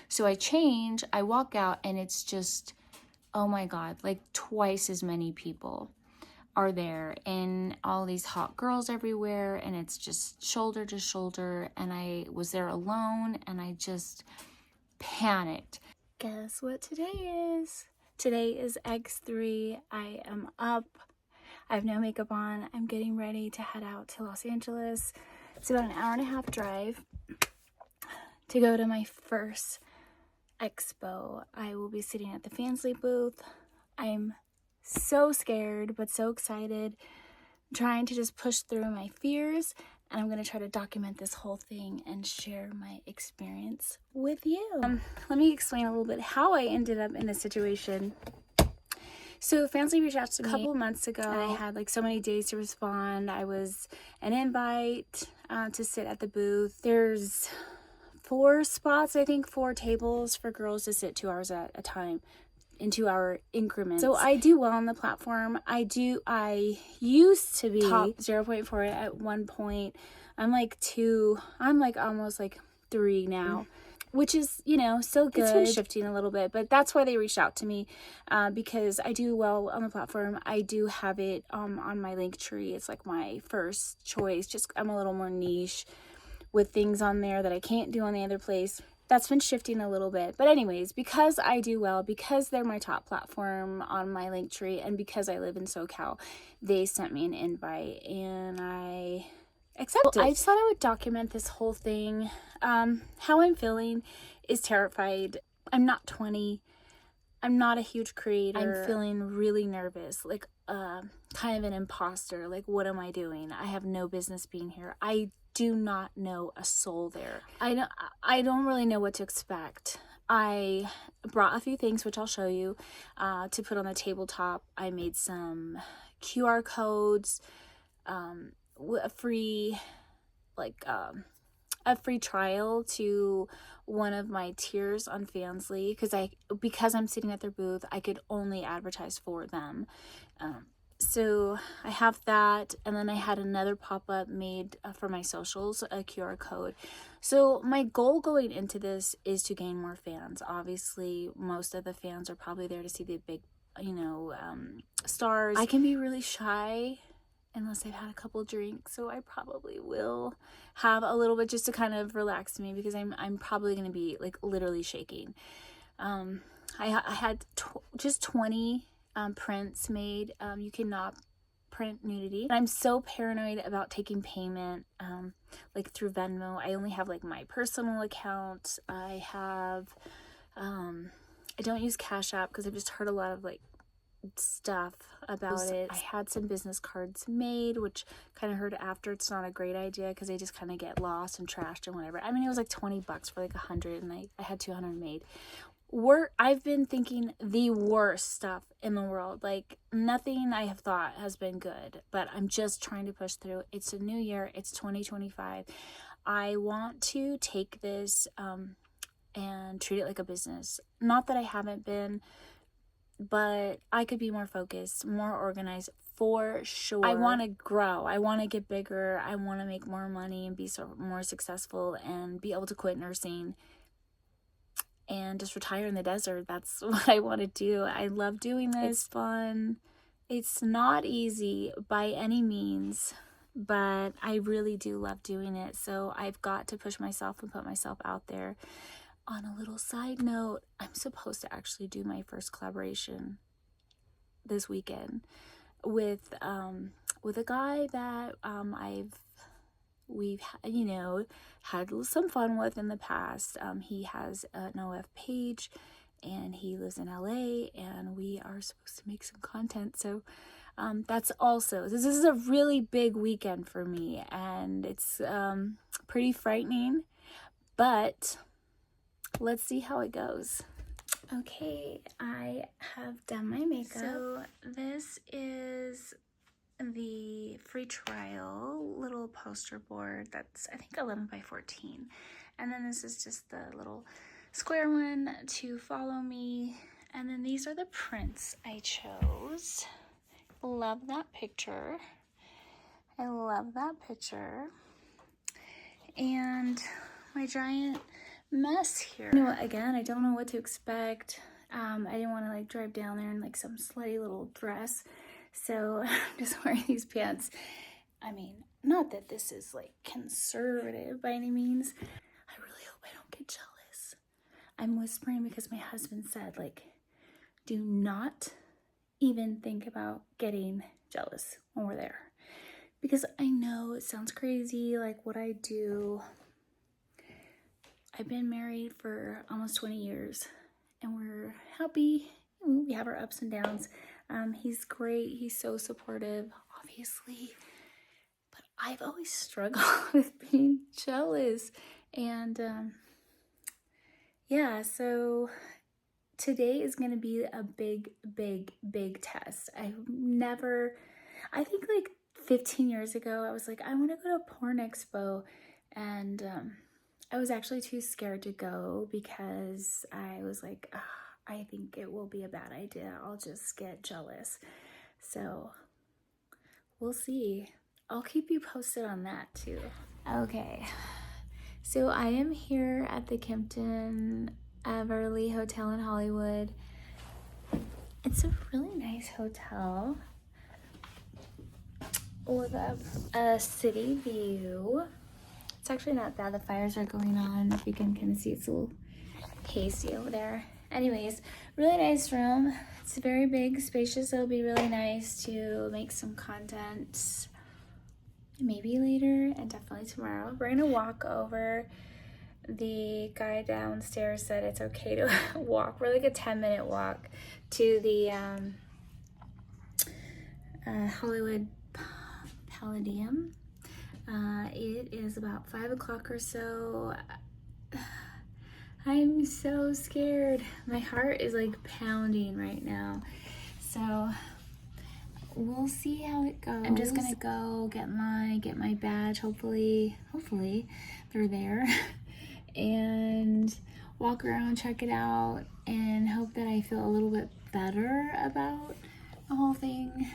So I change, I walk out, and it's just, oh my God, like twice as many people are there, and all these hot girls everywhere, and it's just shoulder to shoulder, and I was there alone, and I just panicked. Guess what today is? Today is X3. I am up. I have no makeup on. I'm getting ready to head out to Los Angeles. It's about an hour and a half drive to go to my first Expo. I will be sitting at the Fansly booth. I'm so scared, but so excited. I'm trying to just push through my fears, and I'm going to try to document this whole thing and share my experience with you. Let me explain a little bit how I ended up in this situation. So Fansly reached out to me a couple months ago, and I had like so many days to respond. I was an invite to sit at the booth. There's 4 spots, I think 4 tables for girls to sit 2 hours at a time in 2-hour increments. So I do well on the platform. I used to be top 0.4 at one point. I'm like almost like 3 now, which is, you know, so good. It's been shifting a little bit, but that's why they reached out to me, because I do well on the platform. I do have it on my link tree. It's like my first choice. Just I'm a little more niche with things on there that I can't do on the other place. That's been shifting a little bit. But anyways, because I do well, because they're my top platform on my link tree, and because I live in SoCal, they sent me an invite, and I accepted. I just thought I would document this whole thing. How I'm feeling is terrified. I'm not 20. I'm not a huge creator. I'm feeling really nervous, like kind of an imposter. Like, what am I doing? I have no business being here. I do not know a soul there. I don't really know what to expect. I brought a few things, which I'll show you, to put on the tabletop. I made some QR codes, a free trial to one of my tiers on Fansly, because I'm sitting at their booth, I could only advertise for them. So I have that, and then I had another pop-up made for my socials, a QR code. So my goal going into this is to gain more fans. Obviously, most of the fans are probably there to see the big, stars. I can be really shy unless I've had a couple drinks, so I probably will have a little bit just to kind of relax me, because I'm probably going to be like literally shaking. I had just 20 prints made. You cannot print nudity. I'm so paranoid about taking payment like through Venmo. I only have like my personal account. I don't use Cash App because I've just heard a lot of like stuff about it. I had some business cards made, which kind of heard after it's not a great idea because they just kind of get lost and trashed and whatever. I mean, it was like $20 for like 100, and I had 200 made. I've been thinking the worst stuff in the world. Like, nothing I have thought has been good, but I'm just trying to push through. It's a new year. It's 2025. I want to take this and treat it like a business. Not that I haven't been, but I could be more focused, more organized, for sure. I want to grow. I want to get bigger. I want to make more money and be more successful and be able to quit nursing and just retire in the desert. That's what I want to do. I love doing this. It's fun. It's not easy by any means, but I really do love doing it. So I've got to push myself and put myself out there. On a little side note, I'm supposed to actually do my first collaboration this weekend with a guy that we've had some fun with in the past. He has an OF page, and he lives in LA, and we are supposed to make some content. So that's also, this is a really big weekend for me, and it's pretty frightening, but let's see how it goes. Okay, I have done my makeup. So this is the free trial little poster board that's, I think, 11 by 14. And then this is just the little square one to follow me. And then these are the prints I chose. Love that picture. I love that picture. And my giant mess here. You know what, again, I don't know what to expect. I didn't want to like drive down there in like some slutty little dress, so I'm just wearing these pants. I mean, not that this is like conservative by any means. I really hope I don't get jealous. I'm whispering because my husband said, like, do not even think about getting jealous when we're there. Because I know it sounds crazy, like what I do. I've been married for almost 20 years and we're happy. We have our ups and downs. He's great. He's so supportive, obviously. But I've always struggled with being jealous. And yeah, so today is going to be a big, big, big test. I think like 15 years ago, I was like, I want to go to a porn expo. And I was actually too scared to go because I was like, I think it will be a bad idea. I'll just get jealous. So we'll see. I'll keep you posted on that too. Okay. So I am here at the Kimpton Everly Hotel in Hollywood. It's a really nice hotel with a city view. It's actually not bad. The fires are going on. If you can kind of see, it's a little hazy over there. Anyways, really nice room. It's very big, spacious. It'll be really nice to make some content maybe later and definitely tomorrow. We're gonna walk over. The guy downstairs said it's okay to walk. We're like a 10-minute walk to the Hollywood Palladium. It is about 5 o'clock or so. I'm so scared. My heart is like pounding right now. So we'll see how it goes. I'm just gonna go get my badge. Hopefully they're there. And walk around, check it out, and hope that I feel a little bit better about the whole thing.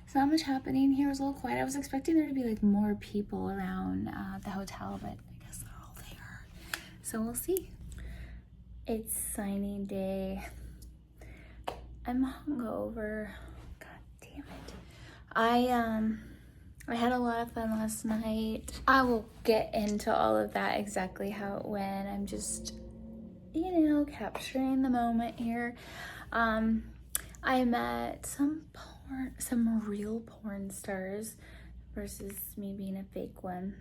It's not much happening here. It was a little quiet. I was expecting there to be like more people around the hotel, but I guess they're all there. So we'll see. It's signing day. I'm hungover. God damn it. I had a lot of fun last night. I will get into all of that, exactly how it went. I'm just, capturing the moment here. I met some real porn stars versus me being a fake one.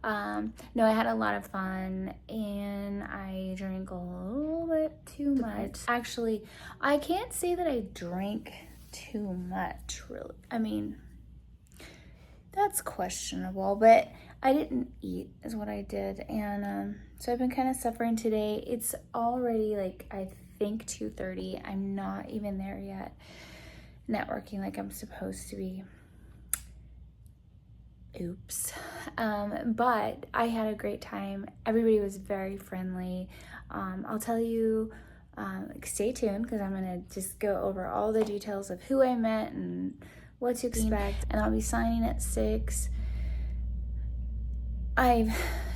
No, I had a lot of fun and I drank a little bit too much. Actually, I can't say that I drank too much, really. I mean, that's questionable, but I didn't eat is what I did. And so I've been kind of suffering today. It's already like, I think 2:30. I'm not even there yet, networking like I'm supposed to be. Oops. But I had a great time. Everybody was very friendly. I'll tell you, stay tuned because I'm gonna just go over all the details of who I met and what to expect, and I'll be signing at 6. I've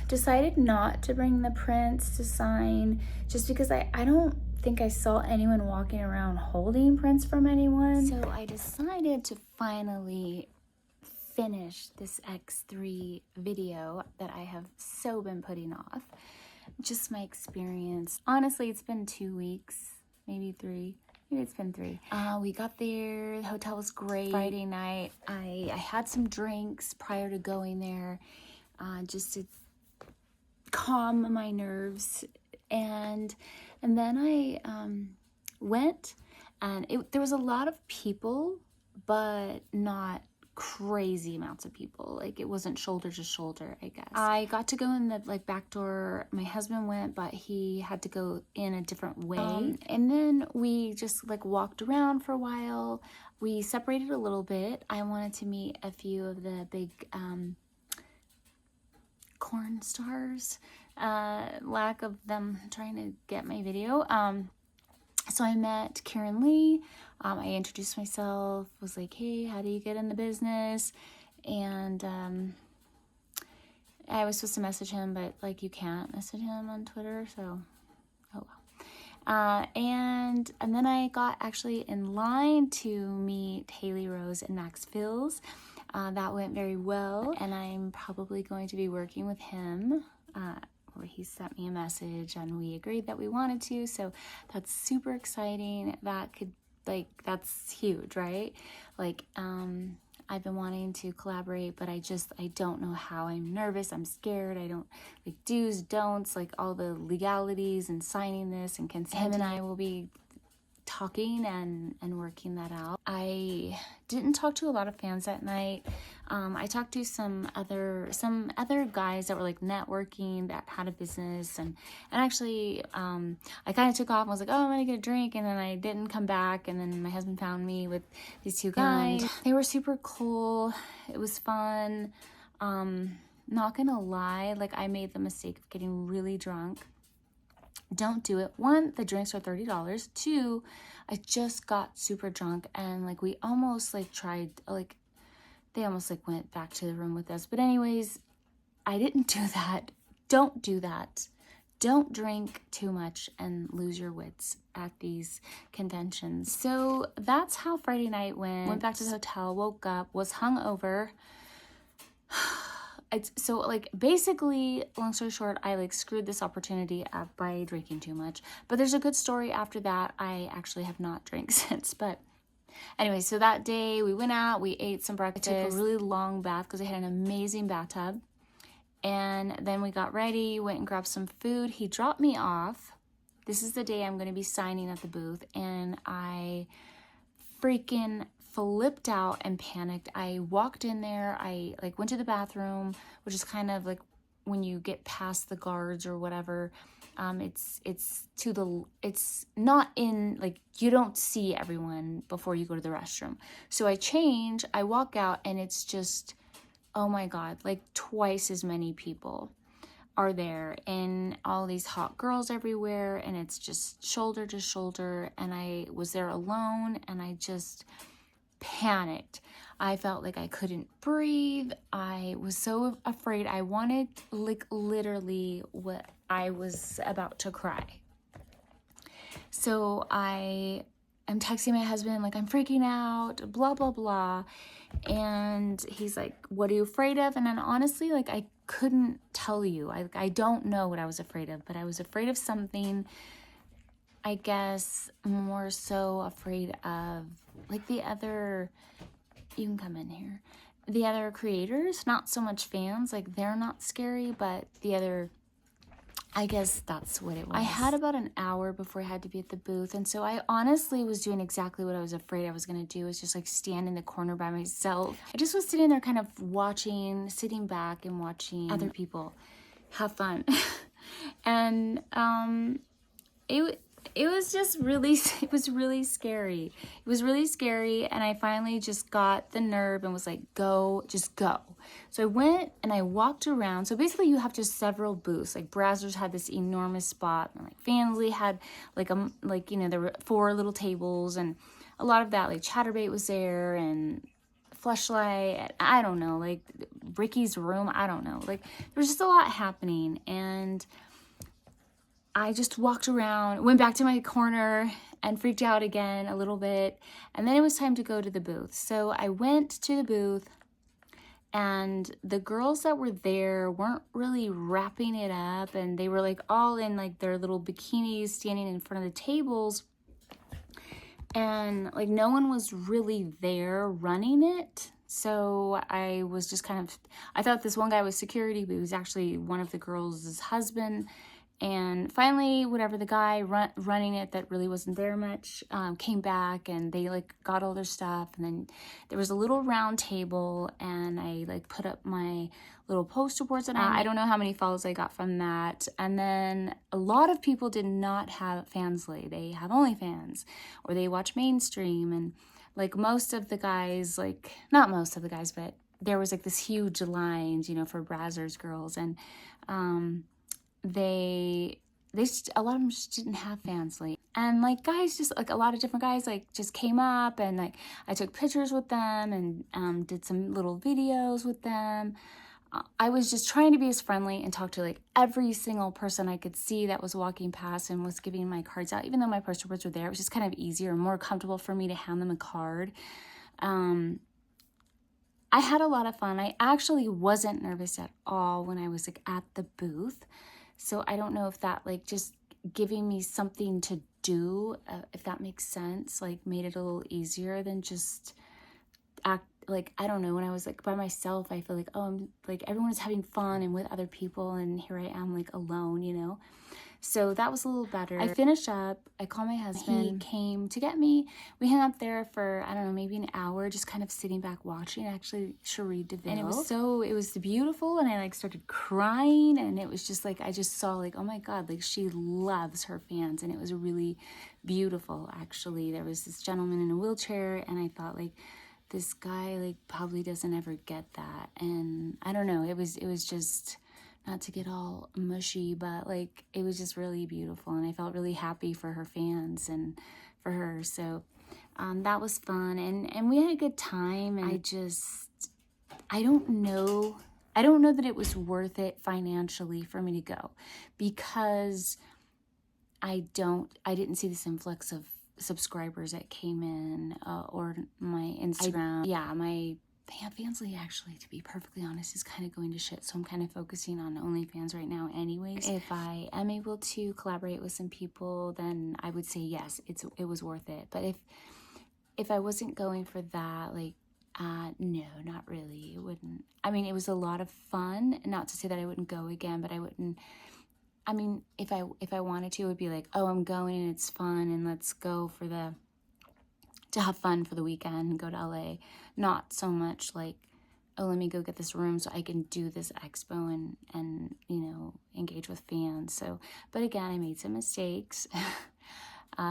decided not to bring the prints to sign just because I don't think I saw anyone walking around holding prints from anyone. So I decided to finally finish this X3 video that I have so been putting off. Just my experience. Honestly, it's been 2 weeks, maybe 3. Maybe it's been 3. We got there, the hotel was great. Friday night, I had some drinks prior to going there, just to calm my nerves. And then I went, and there was a lot of people, but not crazy amounts of people. Like, it wasn't shoulder to shoulder, I guess. I got to go in the back door. My husband went, but he had to go in a different way. And then we just walked around for a while. We separated a little bit. I wanted to meet a few of the big corn stars. Lack of them trying to get my video. So I met Karen Lee. I introduced myself, was like, hey, how do you get in the business? And I was supposed to message him, but like you can't message him on Twitter, so oh well. And then I got actually in line to meet Haley Rose and Max Fills. That went very well, and I'm probably going to be working with him. Where he sent me a message and we agreed that we wanted to, so that's super exciting. That could, like, that's huge, right? Like, I've been wanting to collaborate, but I don't know how. I'm nervous, I'm scared, I don't, like, do's, don'ts, like all the legalities and signing this and consent. Him and I will be talking and working that out. I didn't talk to a lot of fans that night. I talked to some other guys that were like networking that had a business, and actually I kind of took off and was like, oh, I'm gonna get a drink, and then I didn't come back, and then my husband found me with these two guys. And they were super cool. It was fun. Not gonna lie, like, I made the mistake of getting really drunk. Don't do it. One, the drinks are $30. Two, I just got super drunk, and like we almost like tried, like they almost like went back to the room with us. But anyways, I didn't do that. Don't do that. Don't drink too much and lose your wits at these conventions. So that's how Friday night went. Went back to the hotel, woke up, was hungover. So like basically, long story short, I like screwed this opportunity up by drinking too much. But there's a good story after that. I actually have not drank since. But anyway, so that day we went out, we ate some breakfast. I took a really long bath because I had an amazing bathtub. And then we got ready, went and grabbed some food. He dropped me off. This is the day I'm going to be signing at the booth. And I freaking flipped out and panicked. I walked in there, I like went to the bathroom, which is kind of like when you get past the guards or whatever. It's not in, like, you don't see everyone before you go to the restroom. So I change, I walk out, and it's just, oh my God, like twice as many people are there, and all these hot girls everywhere, and it's just shoulder to shoulder. And I was there alone, and I just panicked. I felt like I couldn't breathe. I was so afraid. I wanted, like, literally what I was about to cry. So I am texting my husband, like, I'm freaking out, blah, blah, blah. And he's like, what are you afraid of? And then honestly, like, I couldn't tell you. I don't know what I was afraid of, but I was afraid of something. I guess more so afraid of, like, the other, you can come in here, the other creators, not so much fans, like, they're not scary, but the other, I guess that's what it was. I had about an hour before I had to be at the booth, and so I honestly was doing exactly what I was afraid I was going to do, is just like stand in the corner by myself. I just was sitting there kind of watching, sitting back and watching other people have fun. And it was just really, it was really scary. It was really scary, and I finally just got the nerve and was like, go, just go. So I went and I walked around. So basically you have just several booths. Like Brazzers had this enormous spot, and like Fansly had like, you know, there were 4 little tables, and a lot of that, like Chatterbait was there, and Fleshlight, I don't know, like Ricky's room, I don't know. Like there was just a lot happening, and I just walked around, went back to my corner, and freaked out again a little bit. And then it was time to go to the booth. So I went to the booth, and the girls that were there weren't really wrapping it up, and they were like all in like their little bikinis standing in front of the tables. And like no one was really there running it. So I was just kind of, I thought this one guy was security, but he was actually one of the girls' husband. And finally, whatever, the guy running it that really wasn't there much came back, and they like got all their stuff. And then there was a little round table, and I like put up my little poster boards, and I don't know how many follows I got from that. And then a lot of people did not have Fansly. They have OnlyFans, or they watch mainstream. And like most of the guys, like not most of the guys, but there was like this huge lines, you know, for Brazzers girls. And they a lot of them just didn't have Fansly. And like guys, just like a lot of different guys like just came up, and like I took pictures with them, and did some little videos with them. I was just trying to be as friendly and talk to like every single person I could see that was walking past and was giving my cards out. Even though my poster boards were there, it was just kind of easier and more comfortable for me to hand them a card. I had a lot of fun. I actually wasn't nervous at all when I was like at the booth. So I don't know if that like just giving me something to do, if that makes sense, like made it a little easier than just act like, I don't know, when I was like by myself, I feel like, oh, I'm like everyone is having fun and with other people, and here I am like alone, you know. So that was a little better. I finished up, I called my husband, he came to get me. We hung up there for, I don't know, maybe an hour, just kind of sitting back watching, actually, Cherie DeVille. And it was beautiful, and I like started crying, and it was just like, I just saw like, oh my God, like she loves her fans, and it was really beautiful, actually. There was this gentleman in a wheelchair, and I thought like, this guy like probably doesn't ever get that. And I don't know, it was just, not to get all mushy, but like it was just really beautiful, and I felt really happy for her fans and for her. So that was fun, and we had a good time. And I don't know that it was worth it financially for me to go, because I didn't see this influx of subscribers that came in, or my Instagram. My Fansly, actually, to be perfectly honest, is kind of going to shit. So I'm kind of focusing on OnlyFans right now anyways. If I am able to collaborate with some people, then I would say yes, it was worth it. But if I wasn't going for that, like, no, not really. It wouldn't. I mean, it was a lot of fun. Not to say that I wouldn't go again, but I wouldn't. I mean, if I wanted to, it would be like, oh, I'm going and it's fun, and let's go to have fun for the weekend and go to LA. Not so much like, oh, let me go get this room so I can do this expo and you know, engage with fans. So, but again, I made some mistakes,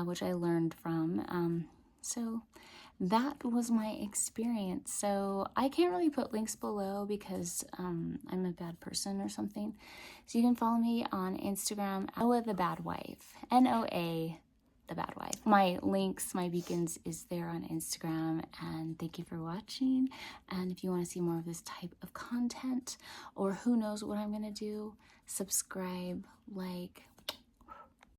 which I learned from. So that was my experience. So I can't really put links below because I'm a bad person or something. So you can follow me on Instagram, Noah the Bad Wife, NOA the Bad Wife. My links, my beacons is there on Instagram, and thank you for watching. And if you want to see more of this type of content, or who knows what I'm gonna do, subscribe, like,